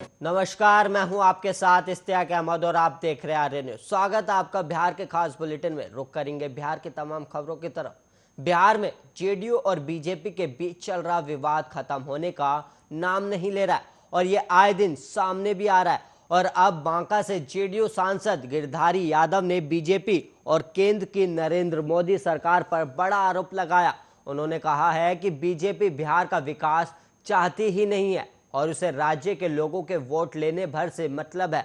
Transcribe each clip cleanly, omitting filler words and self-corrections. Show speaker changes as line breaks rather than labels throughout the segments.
नमस्कार, मैं हूं आपके साथ इश्तियाक अहमद और आप देख रहे हैं आर्य न्यूज। स्वागत है आपका बिहार के खास बुलेटिन में। रुक करेंगे बिहार की तमाम खबरों की तरफ। बिहार में जेडीयू और बीजेपी के बीच चल रहा विवाद खत्म होने का नाम नहीं ले रहा है और ये आए दिन सामने भी आ रहा है। और अब बांका से जेडीयू सांसद गिरधारी यादव ने बीजेपी और केंद्र की नरेंद्र मोदी सरकार पर बड़ा आरोप लगाया। उन्होंने कहा है कि बीजेपी बिहार का विकास चाहती ही नहीं है और उसे राज्य के लोगों के वोट लेने भर से मतलब है।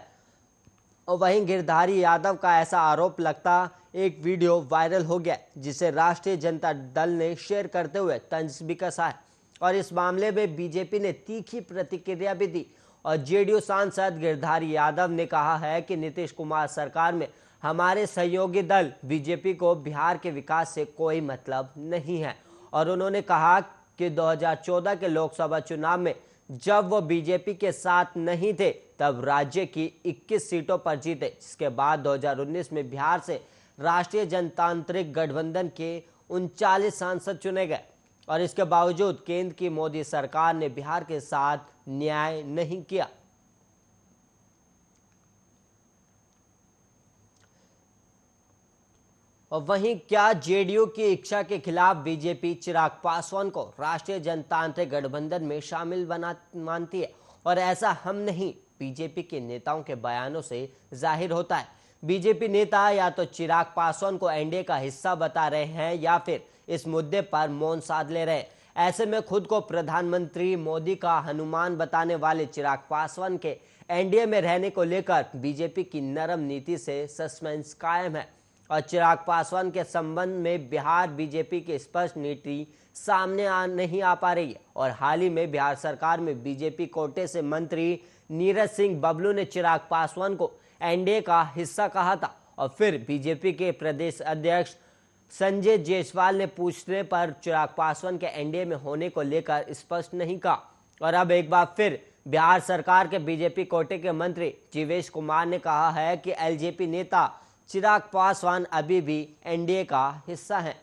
और वहीं गिरधारी यादव का ऐसा आरोप लगता एक वीडियो वायरल हो गया जिसे राष्ट्रीय जनता दल ने शेयर करते हुए तंज भी कसा है। और इस मामले में बीजेपी ने तीखी प्रतिक्रिया भी दी और जेडीयू सांसद गिरधारी यादव ने कहा है कि नीतीश कुमार सरकार में हमारे सहयोगी दल बीजेपी को बिहार के विकास से कोई मतलब नहीं है। और उन्होंने कहा कि 2014 के लोकसभा चुनाव में जब वो बीजेपी के साथ नहीं थे तब राज्य की 21 सीटों पर जीते, जिसके बाद 2019 में बिहार से राष्ट्रीय जनतांत्रिक गठबंधन के 39 सांसद चुने गए। और इसके बावजूद केंद्र की मोदी सरकार ने बिहार के साथ न्याय नहीं किया। और वहीं क्या जेडीयू की इच्छा के खिलाफ बीजेपी चिराग पासवान को राष्ट्रीय जनतांत्रिक गठबंधन में शामिल बना मानती है? और ऐसा हम नहीं, बीजेपी के नेताओं के बयानों से जाहिर होता है। बीजेपी नेता या तो चिराग पासवान को एनडीए का हिस्सा बता रहे हैं या फिर इस मुद्दे पर मौन साध ले रहे हैं। ऐसे में खुद को प्रधानमंत्री मोदी का हनुमान बताने वाले चिराग पासवान के एनडीए में रहने को लेकर बीजेपी की नरम नीति से सस्पेंस कायम है। और चिराग पासवान के संबंध में बिहार बीजेपी की स्पष्ट नीति सामने नहीं आ पा रही है। और हाल ही में बिहार सरकार में बीजेपी कोटे से मंत्री नीरज सिंह बबलू ने चिराग पासवान को एनडीए का हिस्सा कहा था और फिर बीजेपी के प्रदेश अध्यक्ष संजय जायसवाल ने पूछने पर चिराग पासवान के एनडीए में होने को लेकर स्पष्ट नहीं कहा। और अब एक बार फिर बिहार सरकार के बीजेपी कोटे के मंत्री जीवेश कुमार ने कहा है कि एलजेपी नेता चिराग पासवान अभी भी एनडीए का हिस्सा हैं।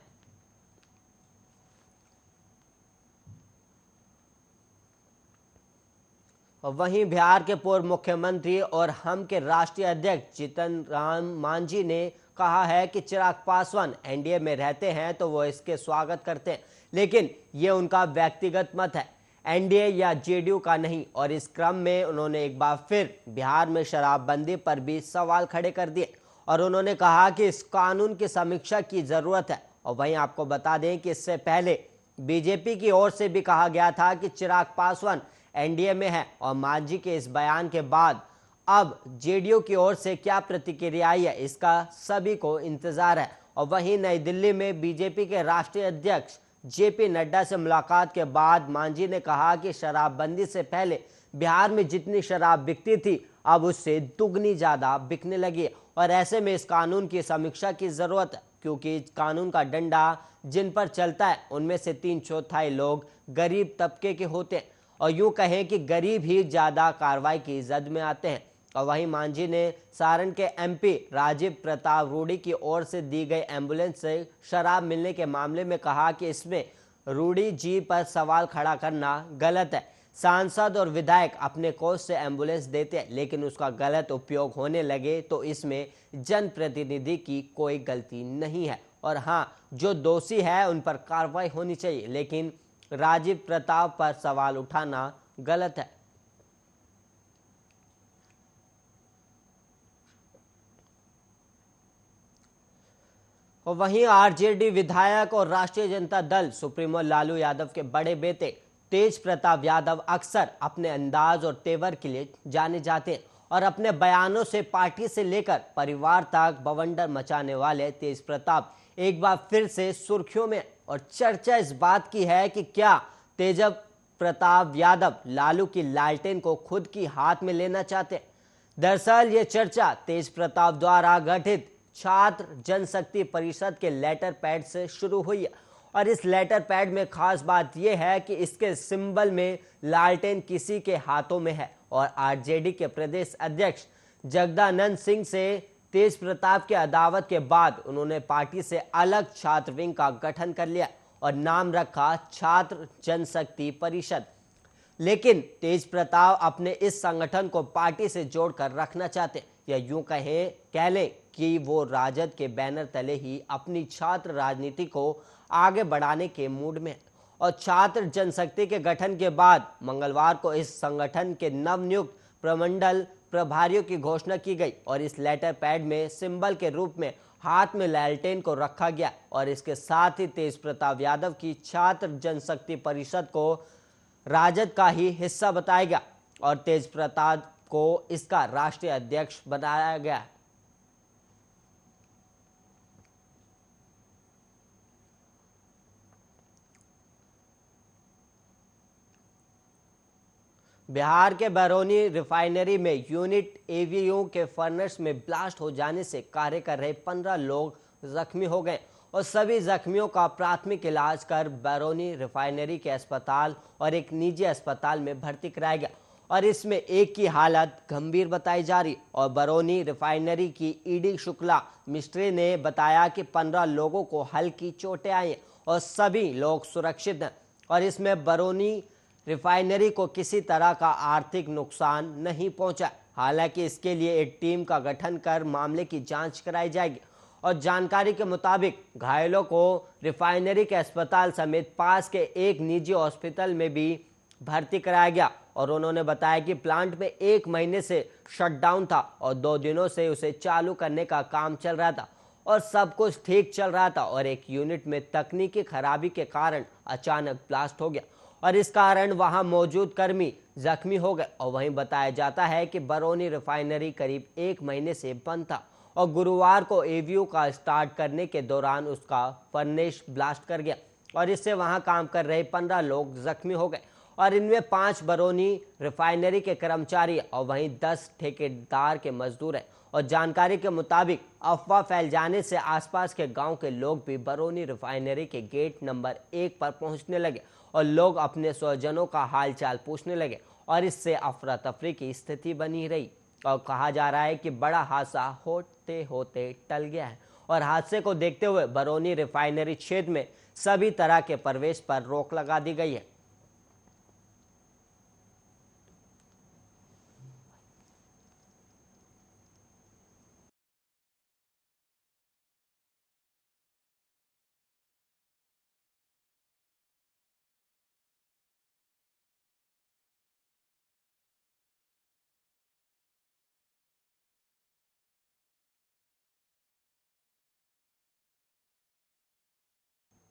और वहीं बिहार के पूर्व मुख्यमंत्री और हम के राष्ट्रीय अध्यक्ष जीतन राम मांझी ने कहा है कि चिराग पासवान एनडीए में रहते हैं तो वो इसके स्वागत करते हैं, लेकिन ये उनका व्यक्तिगत मत है, एनडीए या जेडीयू का नहीं। और इस क्रम में उन्होंने एक बार फिर बिहार में शराबबंदी पर भी सवाल खड़े कर दिए और उन्होंने कहा कि इस कानून की समीक्षा की जरूरत है। और वहीं आपको बता दें कि इससे पहले बीजेपी की ओर से भी कहा गया था कि चिराग पासवान एनडीए में है। और मांझी के इस बयान के बाद अब जेडीयू की ओर से क्या प्रतिक्रिया आई है, इसका सभी को इंतजार है। और वहीं नई दिल्ली में बीजेपी के राष्ट्रीय अध्यक्ष जेपी नड्डा से मुलाकात के बाद मांझी ने कहा कि शराबबंदी से पहले बिहार में जितनी शराब बिकती थी अब उससे दुगनी ज्यादा बिकने लगी है। और ऐसे में इस कानून की समीक्षा की जरूरत है, क्योंकि इस कानून का डंडा जिन पर चलता है उनमें से 3/4 लोग गरीब तबके के होते हैं और यूं कहें कि गरीब ही ज्यादा कार्रवाई की जद में आते हैं। और वहीं मांझी ने सारण के एमपी राजीव प्रताप रूडी की ओर से दी गई एम्बुलेंस से शराब मिलने के मामले में कहा कि इसमें रूडी जी पर सवाल खड़ा करना गलत है। सांसद और विधायक अपने कोष से एम्बुलेंस देते हैं, लेकिन उसका गलत उपयोग होने लगे तो इसमें जनप्रतिनिधि की कोई गलती नहीं है। और हाँ, जो दोषी है उन पर कार्रवाई होनी चाहिए, लेकिन राजीव प्रताप पर सवाल उठाना गलत है। और वहीं आरजेडी विधायक और राष्ट्रीय जनता दल सुप्रीमो लालू यादव के बड़े बेटे तेज प्रताप यादव अक्सर अपने अंदाज और तेवर के लिए जाने जाते हैं और अपने बयानों से पार्टी से लेकर परिवार तक बवंडर मचाने वाले तेज प्रताप एक बार फिर से सुर्खियों में। और चर्चा इस बात की है कि क्या तेज प्रताप यादव लालू की लालटेन को खुद की हाथ में लेना चाहते हैं। दरअसल ये चर्चा तेज प्रताप द्वारा गठित छात्र जनशक्ति परिषद के लेटर पैड से शुरू हुई है। और इस लेटर पैड में खास बात यह है कि इसके सिंबल में लालटेन किसी के हाथों में है। और आरजेडी के प्रदेश अध्यक्ष जगदानंद सिंह से तेज प्रताप के अदावत के बाद उन्होंने पार्टी से अलग छात्र विंग का गठन कर लिया और नाम रखा छात्र जनशक्ति परिषद। लेकिन तेज प्रताप अपने इस संगठन को पार्टी से जोड़कर रखना चाहते, या यूं कह लें कि वो राजद के बैनर तले ही अपनी छात्र राजनीति को आगे बढ़ाने के मूड में है। और छात्र जनशक्ति के गठन के बाद मंगलवार को इस संगठन के नवनियुक्त प्रमंडल प्रभारियों की घोषणा की गई और इस लेटर पैड में सिंबल के रूप में हाथ में लालटेन को रखा गया और इसके साथ ही तेज प्रताप यादव की छात्र जनशक्ति परिषद को राजद का ही हिस्सा बताया गया और तेज प्रताप को इसका राष्ट्रीय अध्यक्ष बनाया गया। बिहार के बरौनी रिफाइनरी में यूनिट एवीयू के फर्नेस में ब्लास्ट हो जाने से कार्य कर रहे 15 लोग जख्मी हो गए और सभी जख्मियों का प्राथमिक इलाज कर बरौनी रिफाइनरी के अस्पताल और एक निजी अस्पताल में भर्ती कराया गया और इसमें एक की हालत गंभीर बताई जा रही। और बरौनी रिफाइनरी की ईडी शुक्ला मिस्त्री ने बताया कि 15 लोगों को हल्की चोटें आई और सभी लोग सुरक्षित हैं और इसमें बरौनी रिफाइनरी को किसी तरह का आर्थिक नुकसान नहीं पहुंचा। हालांकि इसके लिए एक टीम का गठन कर मामले की जांच कराई जाएगी और जानकारी के मुताबिक घायलों को रिफाइनरी के अस्पताल समेत पास के एक निजी हॉस्पिटल में भी भर्ती कराया गया और उन्होंने बताया कि प्लांट में 1 महीने से शटडाउन था और 2 दिनों से उसे चालू करने का काम चल रहा था और सब कुछ ठीक चल रहा था और एक यूनिट में तकनीकी खराबी के कारण अचानक ब्लास्ट हो गया और इस कारण वहां मौजूद कर्मी जख्मी हो गए। और वहीं बताया जाता है कि बरौनी रिफाइनरी करीब 1 महीने से बंद था और गुरुवार को एवीयू का स्टार्ट करने के दौरान उसका फर्नेस ब्लास्ट कर गया और इससे वहां काम कर रहे 15 लोग जख्मी हो गए और इनमें 5 बरौनी रिफाइनरी के कर्मचारी और वहीं 10 ठेकेदार के मजदूर हैं। और जानकारी के मुताबिक अफवाह फैल जाने से आसपास के गांव के लोग भी बरौनी रिफाइनरी के गेट नंबर 1 पर पहुंचने लगे और लोग अपने स्वजनों का हालचाल पूछने लगे और इससे अफरा तफरी की स्थिति बनी रही और कहा जा रहा है कि बड़ा हादसा होते होते टल गया है और हादसे को देखते हुए बरौनी रिफाइनरी क्षेत्र में सभी तरह के प्रवेश पर रोक लगा दी गई है।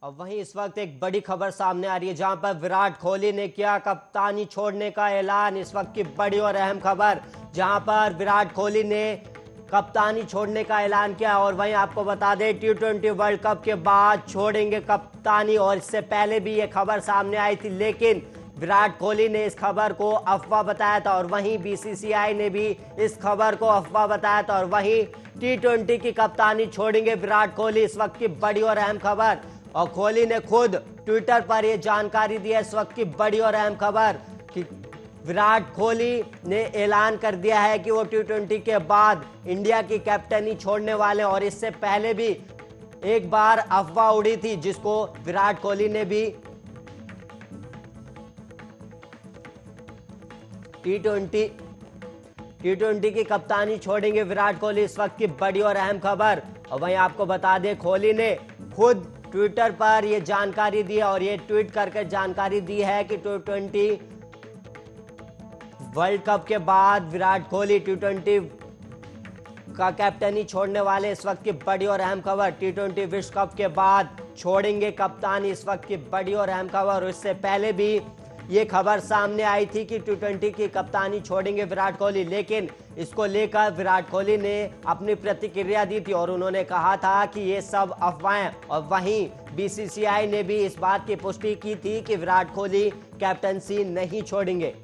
और वहीं इस वक्त एक बड़ी खबर सामने आ रही है जहां पर विराट कोहली ने किया कप्तानी छोड़ने का ऐलान। इस वक्त की बड़ी और अहम खबर जहां पर विराट कोहली ने कप्तानी छोड़ने का ऐलान किया और वहीं आपको बता दें T20 वर्ल्ड कप के बाद छोड़ेंगे कप्तानी और इससे पहले भी ये खबर सामने आई थी लेकिन विराट कोहली ने इस खबर को अफवाह बताया था और वहीं BCCI ने भी इस खबर को अफवाह बताया था और वहीं T20 की कप्तानी छोड़ेंगे विराट कोहली। इस वक्त की बड़ी और अहम खबर और कोहली ने खुद ट्विटर पर यह जानकारी दी है। इस वक्त की बड़ी और अहम खबर कि विराट कोहली ने ऐलान कर दिया है कि वो T20 के बाद इंडिया की कैप्टनी छोड़ने वाले और इससे पहले भी एक बार अफवाह उड़ी थी जिसको विराट कोहली ने भी T20 की कप्तानी छोड़ेंगे विराट कोहली। इस वक्त की बड़ी और अहम खबर और वहीं आपको बता दें कोहली ने खुद ट्विटर पर यह जानकारी दी है और ये ट्वीट करके जानकारी दी है कि T20 वर्ल्ड कप के बाद विराट कोहली T20 का कैप्टनी छोड़ने वाले। इस वक्त की बड़ी और अहम खबर T20 विश्व कप के बाद छोड़ेंगे कप्तानी। इस वक्त की बड़ी और अहम खबर। इससे पहले भी ये खबर सामने आई थी कि T20 की कप्तानी छोड़ेंगे विराट कोहली लेकिन इसको लेकर विराट कोहली ने अपनी प्रतिक्रिया दी थी और उन्होंने कहा था कि ये सब अफवाहें। और वहीं BCCI ने भी इस बात की पुष्टि की थी कि विराट कोहली कैप्टनसी नहीं छोड़ेंगे।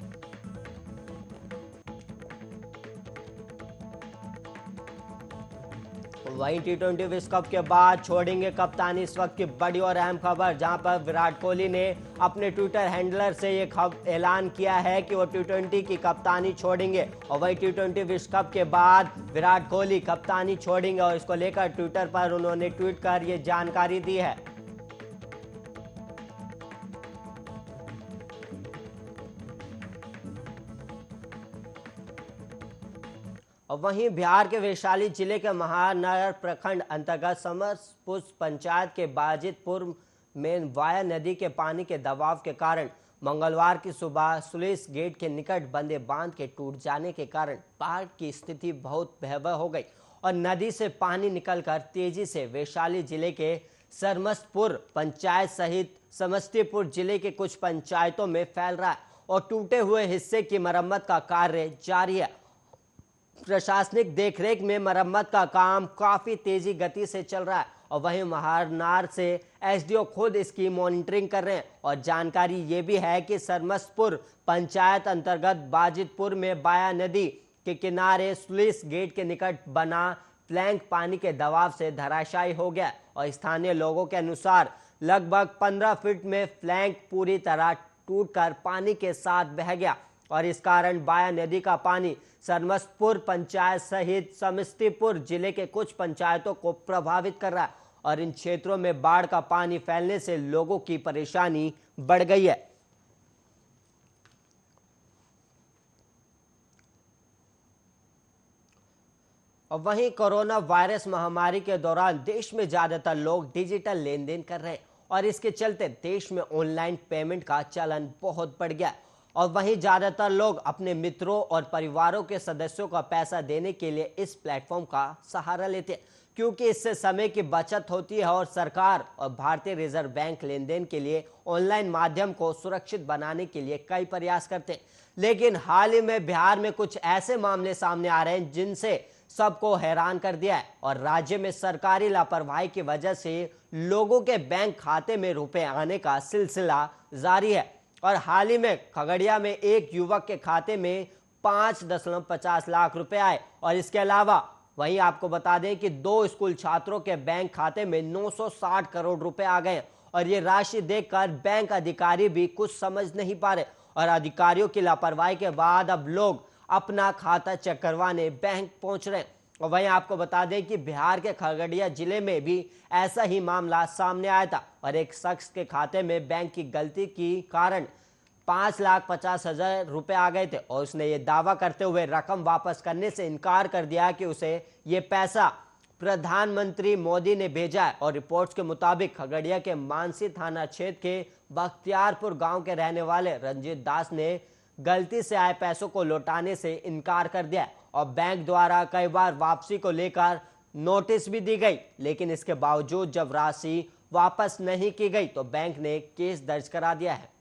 वहीं T20 विश्व कप के बाद छोड़ेंगे कप्तानी। इस वक्त की बड़ी और अहम खबर जहां पर विराट कोहली ने अपने ट्विटर हैंडलर से ये ऐलान किया है कि वो T20 की कप्तानी छोड़ेंगे और वहीं T20 विश्व कप के बाद विराट कोहली कप्तानी छोड़ेंगे और इसको लेकर ट्विटर पर उन्होंने ट्वीट कर ये जानकारी दी है। और वहीं बिहार के वैशाली जिले के महानगर प्रखंड अंतर्गत समरपुर पंचायत के बाजितपुर में वाया नदी के पानी के दबाव के कारण मंगलवार की सुबह स्लुइस गेट के निकट बंदे बांध के टूट जाने के कारण बाढ़ की स्थिति बहुत भयावह हो गई और नदी से पानी निकलकर तेजी से वैशाली जिले के सरमस्तपुर पंचायत सहित समस्तीपुर जिले के कुछ पंचायतों में फैल रहा है और टूटे हुए हिस्से की मरम्मत का कार्य जारी है। प्रशासनिक देखरेख में मरम्मत का काम काफी तेजी गति से चल रहा है और वहीं महारनार से एसडीओ खुद इसकी मॉनिटरिंग कर रहे हैं और जानकारी ये भी है कि सरमस्तपुर पंचायत अंतर्गत बाजितपुर में बाया नदी के किनारे स्लुइस गेट के निकट बना फ्लैंक पानी के दबाव से धराशायी हो गया और स्थानीय लोगों के अनुसार लगभग 15 फीट में फ्लैंक पूरी तरह टूटकर पानी के साथ बह गया और इस कारण बाया नदी का पानी सरमस्तपुर पंचायत सहित समस्तीपुर जिले के कुछ पंचायतों को प्रभावित कर रहा है और इन क्षेत्रों में बाढ़ का पानी फैलने से लोगों की परेशानी बढ़ गई है। और वहीं कोरोना वायरस महामारी के दौरान देश में ज्यादातर लोग डिजिटल लेन देन कर रहे हैं और इसके चलते देश में ऑनलाइन पेमेंट का चलन बहुत बढ़ गया और वहीं ज्यादातर लोग अपने मित्रों और परिवारों के सदस्यों का पैसा देने के लिए इस प्लेटफॉर्म का सहारा लेते हैं क्योंकि इससे समय की बचत होती है और सरकार और भारतीय रिजर्व बैंक लेन देन के लिए ऑनलाइन माध्यम को सुरक्षित बनाने के लिए कई प्रयास करते हैं। लेकिन हाल ही में बिहार में कुछ ऐसे मामले सामने आ रहे हैं जिनसे सबको हैरान कर दिया है और राज्य में सरकारी लापरवाही की वजह से लोगों के बैंक खाते में रुपए आने का सिलसिला जारी है और हाल ही में खगड़िया में एक युवक के खाते में 5.50 लाख रुपए आए और इसके अलावा वहीं आपको बता दें कि 2 स्कूल छात्रों के बैंक खाते में 960 करोड़ रुपए आ गए और ये राशि देखकर बैंक अधिकारी भी कुछ समझ नहीं पा रहे और अधिकारियों की लापरवाही के बाद अब लोग अपना खाता चेक करवाने बैंक पहुंच रहे हैं। और वहीं आपको बता दें कि बिहार के खगड़िया जिले में भी ऐसा ही मामला सामने आया था और एक शख्स के खाते में बैंक की गलती के कारण 5,50,000 रुपए आ गए थे और उसने ये दावा करते हुए रकम वापस करने से इनकार कर दिया कि उसे ये पैसा प्रधानमंत्री मोदी ने भेजा है और रिपोर्ट्स के मुताबिक खगड़िया के मानसी थाना क्षेत्र के बख्तियारपुर गांव के रहने वाले रंजीत दास ने गलती से आए पैसों को लौटाने से इनकार कर दिया और बैंक द्वारा कई बार वापसी को लेकर नोटिस भी दी गई, लेकिन इसके बावजूद जब राशि वापस नहीं की गई तो बैंक ने केस दर्ज करा दिया है।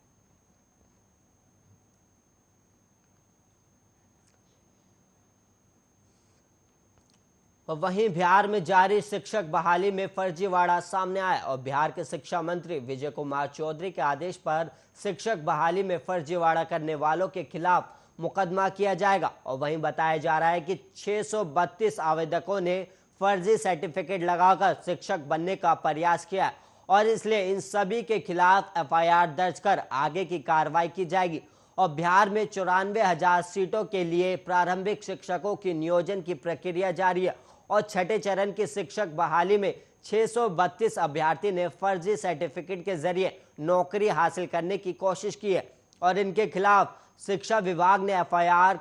और वहीं बिहार में जारी शिक्षक बहाली में फर्जीवाड़ा सामने आया और बिहार के शिक्षा मंत्री विजय कुमार चौधरी के आदेश पर शिक्षक बहाली में फर्जीवाड़ा करने वालों के खिलाफ मुकदमा किया जाएगा और वहीं बताया जा रहा है कि 632 आवेदकों ने फर्जी सर्टिफिकेट लगाकर शिक्षक बनने का प्रयास किया और इसलिए इन सभी के खिलाफ एफआईआर दर्ज कर आगे की कार्रवाई की जाएगी। और बिहार में 94,000 सीटों के लिए प्रारंभिक शिक्षकों की नियोजन की प्रक्रिया जारी है और छठे चरण की शिक्षक बहाली में 632 अभ्यर्थी ने फर्जी सर्टिफिकेट के जरिए नौकरी हासिल करने की कोशिश की है और इनके खिलाफ शिक्षा विभाग ने एफआईआर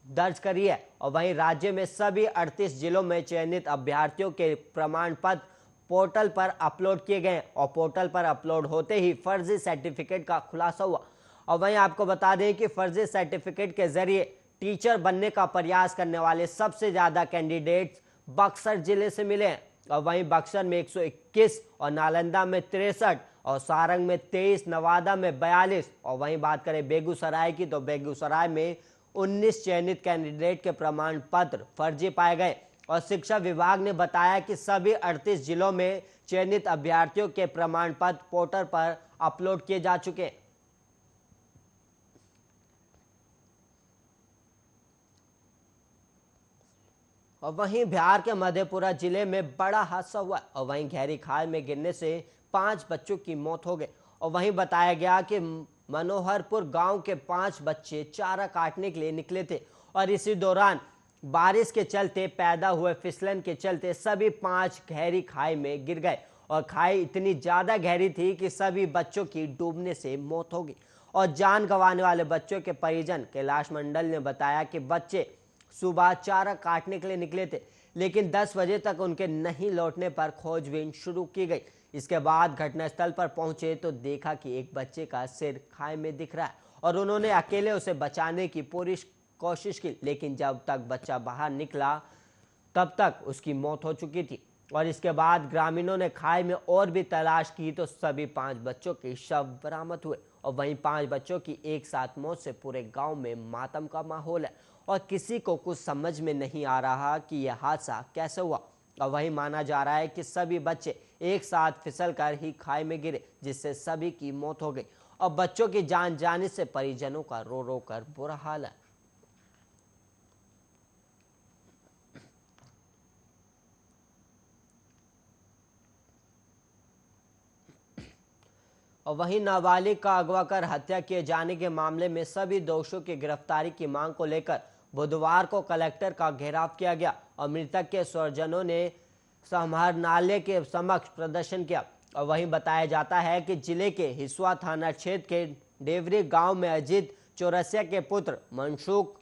दर्ज करी है। और वहीं राज्य में सभी 38 जिलों में चयनित अभ्यर्थियों के प्रमाण पत्र पोर्टल पर अपलोड किए गए और पोर्टल पर अपलोड होते ही फर्जी सर्टिफिकेट का खुलासा हुआ। और वहीं आपको बता दें कि फर्जी सर्टिफिकेट के जरिए टीचर बनने का प्रयास करने वाले सबसे ज्यादा कैंडिडेट्स बक्सर जिले से मिले हैं और वहीं बक्सर में 121 और नालंदा में 63 और सारंग में 23, नवादा में 42 और वहीं बात करें बेगूसराय की तो बेगूसराय में 19 चयनित कैंडिडेट के प्रमाण पत्र फर्जी पाए गए और शिक्षा विभाग ने बताया कि सभी 38 जिलों में चयनित अभ्यर्थियों के प्रमाण पत्र पोर्टल पर अपलोड किए जा चुके हैं। और वहीं बिहार के मधेपुरा जिले में बड़ा हादसा हुआ और वहीं गहरी खाई में गिरने से 5 बच्चों की मौत हो गई और वहीं बताया गया कि मनोहरपुर गांव के 5 बच्चे चारा काटने के लिए निकले थे और इसी दौरान बारिश के चलते पैदा हुए फिसलन के चलते सभी 5 गहरी खाई में गिर गए और खाई इतनी ज्यादा गहरी थी कि सभी बच्चों की डूबने से मौत हो गई और जान गंवाने वाले बच्चों के परिजन कैलाश मंडल ने बताया कि बच्चे सुबह चारा काटने के लिए निकले थे, लेकिन 10 बजे तक उनके नहीं लौटने पर खोजबीन शुरू की गई। इसके बाद घटनास्थल पर पहुंचे तो देखा कि एक बच्चे का सिर खाई में दिख रहा है और उन्होंने अकेले उसे बचाने की पूरी कोशिश की, लेकिन जब तक बच्चा बाहर निकला तब तक उसकी मौत हो चुकी थी। और इसके बाद ग्रामीणों ने खाई में और भी तलाश की तो सभी 5 बच्चों के शव बरामद हुए और वहीं 5 बच्चों की एक साथ मौत से पूरे गांव में मातम का माहौल है और किसी को कुछ समझ में नहीं आ रहा कि यह हादसा कैसे हुआ। और वहीं माना जा रहा है कि सभी बच्चे एक साथ फिसलकर ही खाई में गिरे, जिससे सभी की मौत हो गई और बच्चों की जान जाने से परिजनों का रो रो कर बुरा हाल है। और वहीं नाबालिग का अगवा कर हत्या किए जाने के मामले में सभी दोषियों की गिरफ्तारी की मांग को लेकर बुधवार को कलेक्टर का घेराव किया गया और मृतक के स्वजनों ने समाहरणालय के समक्ष प्रदर्शन किया। और वहीं बताया जाता है कि जिले के हिसुआ थाना क्षेत्र के डेवरी गांव में अजीत चौरसिया के पुत्र मनसुख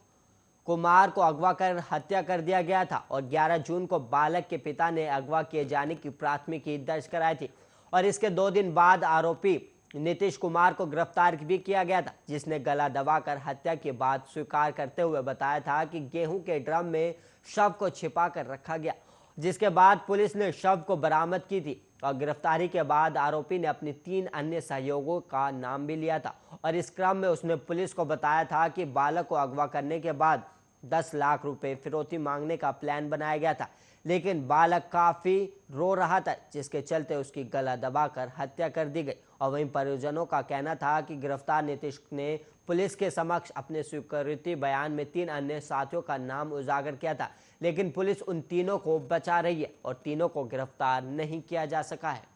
कुमार को अगवा कर हत्या कर दिया गया था और 11 जून को बालक के पिता ने अगवा किए जाने की प्राथमिकी दर्ज कराई थी और इसके 2 दिन बाद आरोपी नीतीश कुमार को गिरफ्तार भी किया गया था, जिसने गला दबाकर हत्या के बाद स्वीकार करते हुए बताया था कि गेहूं के ड्रम में शव को छिपा कर रखा गया, जिसके बाद पुलिस ने शव को बरामद की थी और गिरफ्तारी के बाद आरोपी ने अपनी 3 अन्य सहयोगियों का नाम भी लिया था और इस क्रम में उसने पुलिस को बताया था कि बालक को अगवा करने के बाद 10 लाख रुपए फिरौती मांगने का प्लान बनाया गया था, लेकिन बालक काफी रो रहा था, जिसके चलते उसकी गला दबाकर हत्या कर दी गई। और वहीं परिजनों का कहना था कि गिरफ्तार नीतीश ने पुलिस के समक्ष अपने स्वीकृति बयान में 3 अन्य साथियों का नाम उजागर किया था, लेकिन पुलिस उन तीनों को बचा रही है और तीनों को गिरफ्तार नहीं किया जा सका है।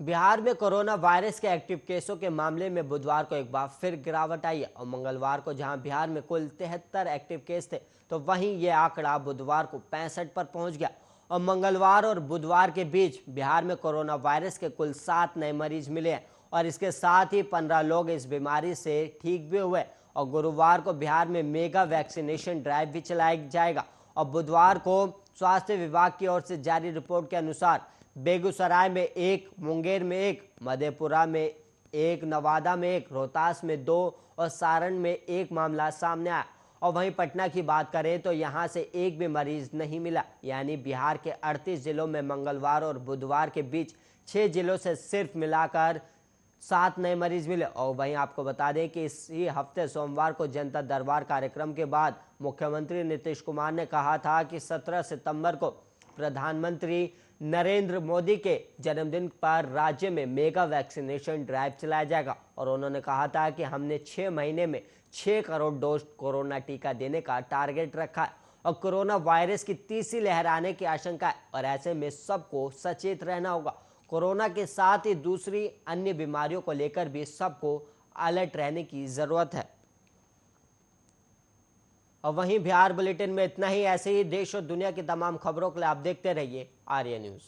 बिहार में कोरोना वायरस के एक्टिव केसों के मामले में बुधवार को एक बार फिर गिरावट आई है और मंगलवार को जहां बिहार में कुल 73 एक्टिव केस थे, तो वहीं ये आंकड़ा बुधवार को 65 पर पहुंच गया और मंगलवार और बुधवार के बीच बिहार में कोरोना वायरस के कुल 7 नए मरीज मिले हैं और इसके साथ ही 15 लोग इस बीमारी से ठीक भी हुए और गुरुवार को बिहार में मेगा वैक्सीनेशन ड्राइव भी चलाया जाएगा। और बुधवार को स्वास्थ्य विभाग की ओर से जारी रिपोर्ट के अनुसार बेगूसराय में 1, मुंगेर में 1, मधेपुरा में 1, नवादा में 1, रोहतास में 2 और सारण में 1 मामला सामने आया। और वहीं पटना की बात करें तो यहां से एक भी मरीज नहीं मिला, यानी बिहार के 38 जिलों में मंगलवार और बुधवार के बीच 6 जिलों से सिर्फ मिलाकर 7 नए मरीज मिले। और वहीं आपको बता दें कि इसी हफ्ते सोमवार को जनता दरबार कार्यक्रम के बाद मुख्यमंत्री नीतीश कुमार ने कहा था कि 17 सितंबर को प्रधानमंत्री नरेंद्र मोदी के जन्मदिन पर राज्य में मेगा वैक्सीनेशन ड्राइव चलाया जाएगा और उन्होंने कहा था कि हमने 6 महीने में 6 करोड़ डोज कोरोना टीका देने का टारगेट रखा है और कोरोना वायरस की तीसरी लहर आने की आशंका है और ऐसे में सबको सचेत रहना होगा। कोरोना के साथ ही दूसरी अन्य बीमारियों को लेकर भी सबको अलर्ट रहने की जरूरत है। और वहीं बिहार बुलेटिन में इतना ही। ऐसे ही देश और दुनिया की तमाम खबरों के लिए आप देखते रहिए आर्या न्यूज।